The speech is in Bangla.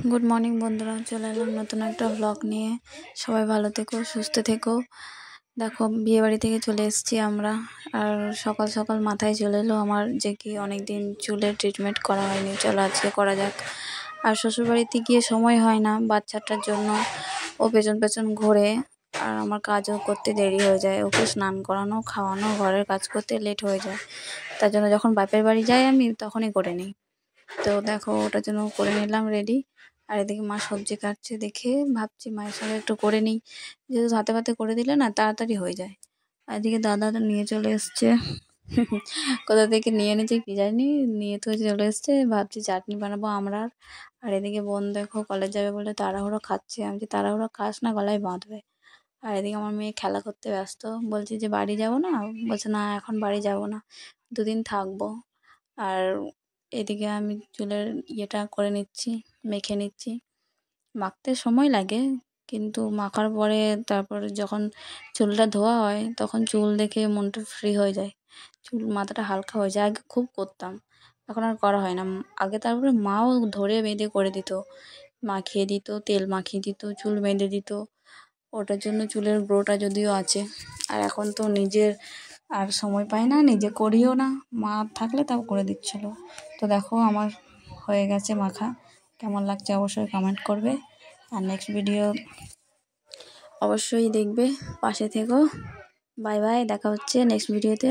গুড মর্নিং বন্ধুরা, চলে এলাম নতুন একটা ব্লগ নিয়ে। সবাই ভালো থেকো, সুস্থ থেকো। দেখো, বিয়েবাড়ি থেকে চলে এসেছি আমরা। আর সকাল সকাল মাথায় চলে এলো আমার যে কি অনেক দিন চুলের ট্রিটমেন্ট করা হয়নি, চলো আজকে করা যাক। আর শ্বশুরবাড়িতে গিয়ে সময় হয় না বাচ্চাটার জন্য, ও পেছন পেছন ঘোরে। আর আমার কাজও করতে দেরি হয়ে যায়, ওকে স্নান করানো, খাওয়ানো, ঘরের কাজ করতে লেট হয়ে যায়। তার জন্য যখন বাপের বাড়ি যাই আমি তখনই করে নিই। তো দেখো, ওটার জন্য করে নিলাম রেডি। আর এদিকে মা সবজি কাটছে দেখে ভাবছি মায়ের সঙ্গে একটু করে নিই, যেহেতু হাতে পাতে করে দিলে না তাড়াতাড়ি হয়ে যায়। আর এদিকে দাদা তো নিয়ে চলে এসছে কোথা থেকে নিয়ে এনেছে কি জানি, নিয়ে তো চলে এসছে। ভাবছি চাটনি বানাবো আমরা। আর এদিকে বোন দেখো কলেজ যাবে বলে তাড়াহুড়ো খাচ্ছে। আমি যে তাড়াহুড়ো খাস না, গলায় বাঁধবে। আর এদিকে আমার মেয়ে খেলা করতে ব্যস্ত। বলছি যে বাড়ি যাব না, বলছে না এখন বাড়ি যাব না, 2 দিন থাকবো। আর এদিকে আমি চুলের ইয়েটা করে নিচ্ছি, মেখে নিচ্ছি। মাখতে সময় লাগে, কিন্তু মাখার পরে তারপরে যখন চুলটা ধোয়া হয় তখন চুল দেখে মনটা ফ্রি হয়ে যায়, চুল মাথাটা হালকা হয়ে যায়। আগে খুব করতাম, এখন আর করা হয় না। আগে তারপরে মাও ধরে বেঁধে করে দিত, মাখিয়ে দিত, তেল মাখিয়ে দিত, চুল বেঁধে দিত। ওটার জন্য চুলের গ্রোটা যদিও আছে। আর এখন তো নিজের আর সময় পাই না, নিজে করিও না, মা থাকলে তাও করে দিচ্ছিল। তো দেখো আমার হয়ে গেছে মাখা। কেমন লাগছে অবশ্যই কমেন্ট করবে। আর নেক্সট ভিডিও অবশ্যই দেখবে, পাশে থেকো। বাই বাই, দেখা হচ্ছে নেক্সট ভিডিওতে।